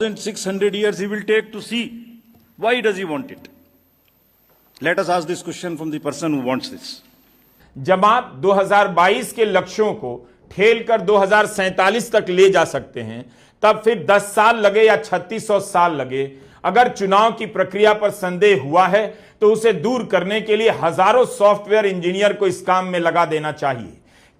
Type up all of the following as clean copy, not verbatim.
600 years he will take to see. Why does he want it? Let us ask this question from the person who wants this. जब आप 2022 के लक्ष्यों को ठेलकर 2047 तक ले जा सकते हैं, तब फिर 10 साल लगे या 3600 साल लगे, अगर चुनाव की प्रक्रिया पर संदेह हुआ है तो उसे दूर करने के लिए हजारों सॉफ्टवेयर इंजीनियर को इस काम में लगा देना चाहिए।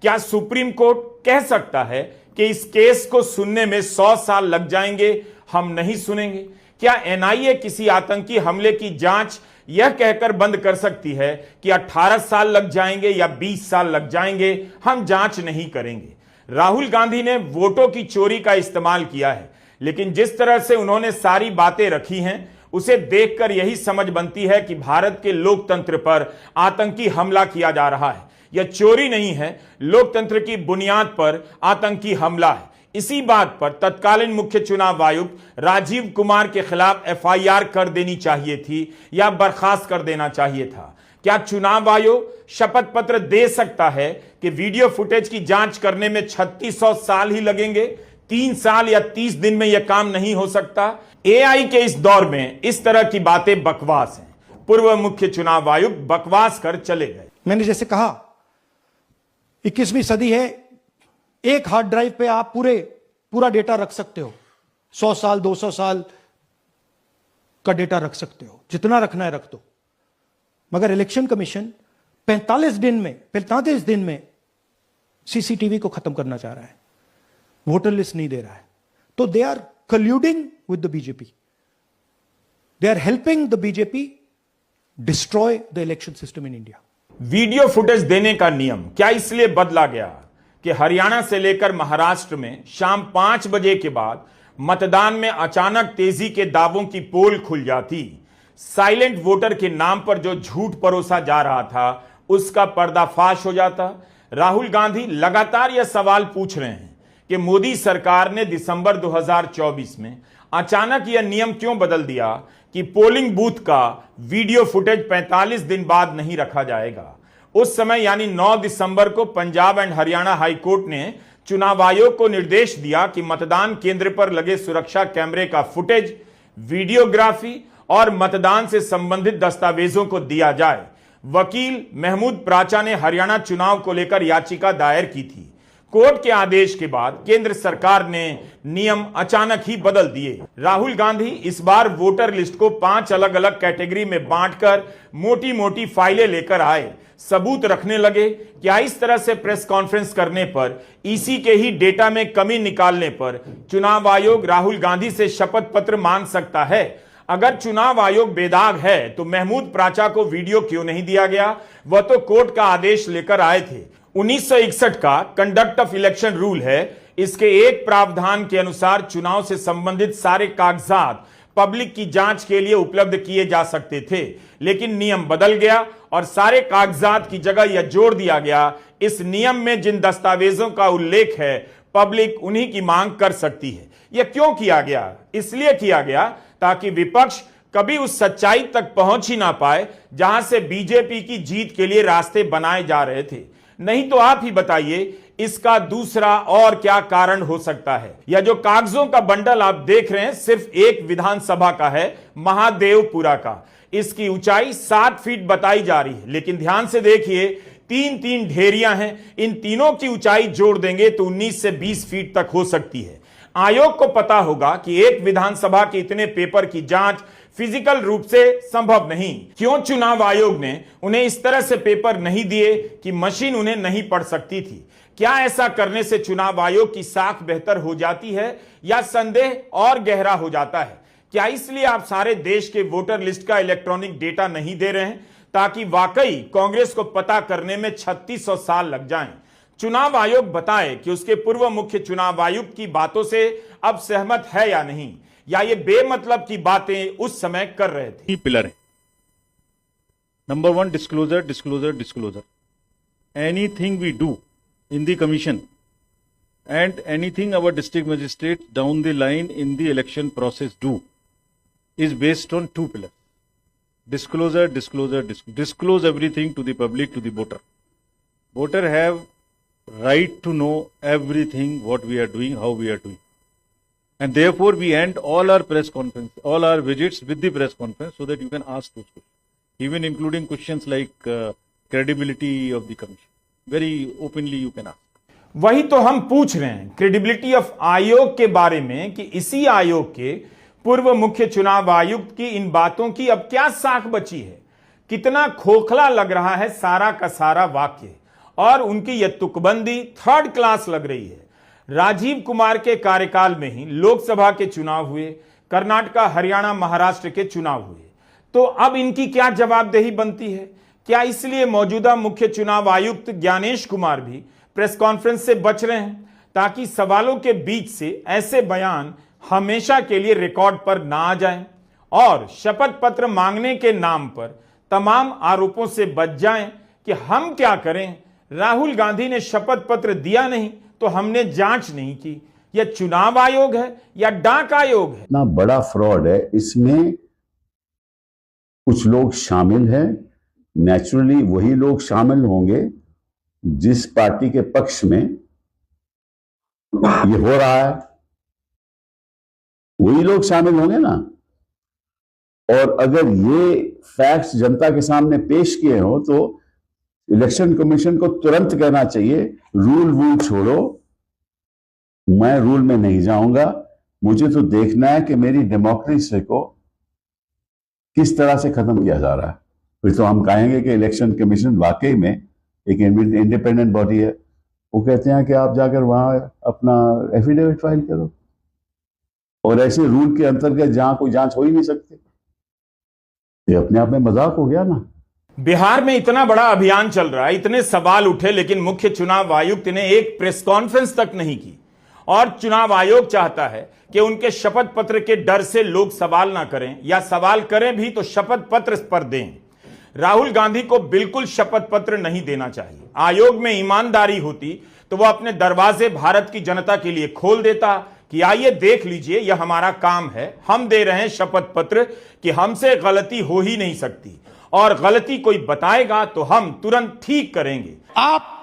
क्या सुप्रीम कोर्ट कह सकता है कि इस केस को सुनने में 100 साल लग जाएंगे, हम नहीं सुनेंगे? क्या एनआईए किसी आतंकी हमले की जांच यह कहकर बंद कर सकती है कि 18 साल लग जाएंगे या 20 साल लग जाएंगे, हम जांच नहीं करेंगे? राहुल गांधी ने वोटों की चोरी का इस्तेमाल किया है, लेकिन जिस तरह से उन्होंने सारी बातें रखी हैं, उसे देखकर यही समझ बनती है कि भारत के लोकतंत्र पर आतंकी हमला किया जा रहा है। यह चोरी नहीं है, लोकतंत्र की बुनियाद पर आतंकी हमला है। इसी बात पर तत्कालीन मुख्य चुनाव आयुक्त राजीव कुमार के खिलाफ एफआईआर कर देनी चाहिए थी या बर्खास्त कर देना चाहिए था। क्या चुनाव आयोग शपथ पत्र दे सकता है कि वीडियो फुटेज की जांच करने में 3600 साल ही लगेंगे? 3 साल या 30 दिन में यह काम नहीं हो सकता? एआई के इस दौर में इस तरह की बातें बकवास हैं। पूर्व मुख्य चुनाव आयुक्त बकवास कर चले गए। मैंने जैसे कहा, 21वीं सदी है, एक हार्ड ड्राइव पे आप पूरा डेटा रख सकते हो। 100 साल 200 साल का डेटा रख सकते हो, जितना रखना है रख दो। मगर इलेक्शन कमीशन 45 दिन में सीसीटीवी को खत्म करना चाह रहा है, वोटर लिस्ट नहीं दे रहा है। तो they are colluding with the BJP, they are helping the BJP destroy the election system in India. Video footage देने का नियम क्या इसलिए बदला गया कि हरियाणा से लेकर महाराष्ट्र में शाम 5 बजे के बाद मतदान में अचानक तेजी के दावों की पोल खुल जाती? साइलेंट वोटर के नाम पर जो झूठ परोसा जा रहा था, उसका पर्दाफाश हो जाता। राहुल गांधी लगातार यह सवाल पूछ रहे हैं कि मोदी सरकार ने दिसंबर 2024 में अचानक यह नियम क्यों बदल दिया कि पोलिंग बूथ का वीडियो फुटेज 45 दिन बाद नहीं रखा जाएगा। उस समय यानी 9 दिसंबर को Punjab and Haryana high court ने चुनाव आयोग को निर्देश दिया कि मतदान केंद्र पर लगे सुरक्षा कैमरे का फुटेज, वीडियोग्राफी और मतदान से संबंधित दस्तावेजों को दिया जाए। वकील महमूद प्राचा ने हरियाणा चुनाव को लेकर याचिका दायर की थी। कोर्ट के आदेश के बाद केंद्र सरकार ने नियम अचानक ही बदल दिए। राहुल गांधी इस बार वोटर लिस्ट को 5 अलग अलग कैटेगरी में बांटकर मोटी मोटी फाइलें लेकर आए, सबूत रखने लगे। क्या इस तरह से प्रेस कॉन्फ्रेंस करने पर, ईसी के ही डेटा में कमी निकालने पर चुनाव आयोग राहुल गांधी से शपथ पत्र मांग सकता है? अगर चुनाव आयोग बेदाग है तो महमूद प्राचा को वीडियो क्यों नहीं दिया गया? वह तो कोर्ट का आदेश लेकर आए थे। 1961 का कंडक्ट ऑफ इलेक्शन रूल है। इसके एक प्रावधान के अनुसार चुनाव से संबंधित सारे कागजात पब्लिक की जांच के लिए उपलब्ध किए जा सकते थे, लेकिन नियम बदल गया और सारे कागजात की जगह यह जोड़ दिया गया, इस नियम में जिन दस्तावेजों का उल्लेख है पब्लिक उन्हीं की मांग कर सकती है। यह क्यों किया गया? इसलिए किया गया ताकि विपक्ष कभी उस सच्चाई तक पहुंच ही ना पाए जहां से बीजेपी की जीत के लिए रास्ते बनाए जा रहे थे। नहीं तो आप ही बताइए, इसका दूसरा और क्या कारण हो सकता है? यह जो कागजों का बंडल आप देख रहे हैं सिर्फ एक विधानसभा का है, महादेवपुरा का। इसकी ऊंचाई 7 फीट बताई जा रही है, लेकिन ध्यान से देखिए 3 ढेरियां हैं। इन तीनों की ऊंचाई जोड़ देंगे तो 19 से 20 फीट तक हो सकती है। आयोग को पता होगा कि एक विधानसभा के इतने पेपर की जांच फिजिकल रूप से संभव नहीं। क्यों चुनाव आयोग ने उन्हें इस तरह से पेपर नहीं दिए कि मशीन उन्हें नहीं पढ़ सकती थी? क्या ऐसा करने से चुनाव आयोग की साख बेहतर हो जाती है या संदेह और गहरा हो जाता है? क्या इसलिए आप सारे देश के वोटर लिस्ट का इलेक्ट्रॉनिक डेटा नहीं दे रहे हैं ताकि वाकई कांग्रेस को पता करने में 3600 साल लग जाएं? चुनाव आयोग बताए कि उसके पूर्व मुख्य चुनाव आयुक्त की बातों से अब सहमत है या नहीं, या ये बेमतलब की बातें उस समय कर रहे थे। पिलर है। Number 1, disclosure, disclosure, disclosure. Anything we do in the commission and anything our district magistrate down the line in the election process do is based on 2 pillars: disclosure, disclosure, disclose everything to the public, to the voter have right to know everything what we are doing, how we are doing, And therefore, we end all our press conference, all our visits with the press conference, so that you can ask those questions, even including questions like credibility of the commission. Very openly you can ask. वही तो हम पूछ रहे हैं, credibility of आयोग के बारे में, कि इसी आयोग के पूर्व मुख्य चुनाव आयुक्त की इन बातों की अब क्या साख बची है। कितना खोखला लग रहा है सारा का सारा वाक्य, और उनकी यह तुकबंदी थर्ड क्लास लग रही है। राजीव कुमार के कार्यकाल में ही लोकसभा के चुनाव हुए, कर्नाटका, हरियाणा, महाराष्ट्र के चुनाव हुए, तो अब इनकी क्या जवाबदेही बनती है? क्या इसलिए मौजूदा मुख्य चुनाव आयुक्त ज्ञानेश कुमार भी प्रेस कॉन्फ्रेंस से बच रहे हैं, ताकि सवालों के बीच से ऐसे बयान हमेशा के लिए रिकॉर्ड पर ना आ जाएं और शपथ पत्र मांगने के नाम पर तमाम आरोपों से बच जाएं कि हम क्या करें, राहुल गांधी ने शपथ पत्र दिया नहीं तो हमने जांच नहीं की। यह चुनाव आयोग है या डाक आयोग है? इतना बड़ा फ्रॉड है, इसमें कुछ लोग शामिल हैं। नेचुरली वही लोग शामिल होंगे जिस पार्टी के पक्ष में ये हो रहा है, वही लोग शामिल होंगे ना। और अगर ये फैक्ट्स जनता के सामने पेश किए हो तो इलेक्शन कमीशन को तुरंत कहना चाहिए, रूल वूल छोड़ो, मैं रूल में नहीं जाऊंगा, मुझे तो देखना है कि मेरी डेमोक्रेसी को किस तरह से खत्म किया जा रहा है। फिर तो हम कहेंगे कि इलेक्शन कमीशन वाकई में एक इंडिपेंडेंट बॉडी है। वो कहते हैं कि आप जाकर वहां अपना एफिडेविट फाइल करो, और ऐसे रूल के अंतर्गत जहां कोई जांच हो ही नहीं सकती, ये अपने आप में मजाक हो गया ना। बिहार में इतना बड़ा अभियान चल रहा है, इतने सवाल उठे, लेकिन मुख्य चुनाव आयुक्त ने एक प्रेस कॉन्फ्रेंस तक नहीं की। और चुनाव आयोग चाहता है कि उनके शपथ पत्र के डर से लोग सवाल ना करें, या सवाल करें भी तो शपथ पत्र पर दें। राहुल गांधी को बिल्कुल शपथ पत्र नहीं देना चाहिए। आयोग में ईमानदारी होती तो वह अपने दरवाजे भारत की जनता के लिए खोल देता कि आइए देख लीजिए, यह हमारा काम है, हम दे रहे हैं शपथ पत्र कि हमसे गलती हो ही नहीं सकती, और गलती कोई बताएगा तो हम तुरंत ठीक करेंगे। आप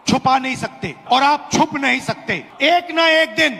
छुपा नहीं सकते और आप छुप नहीं सकते। एक ना एक दिन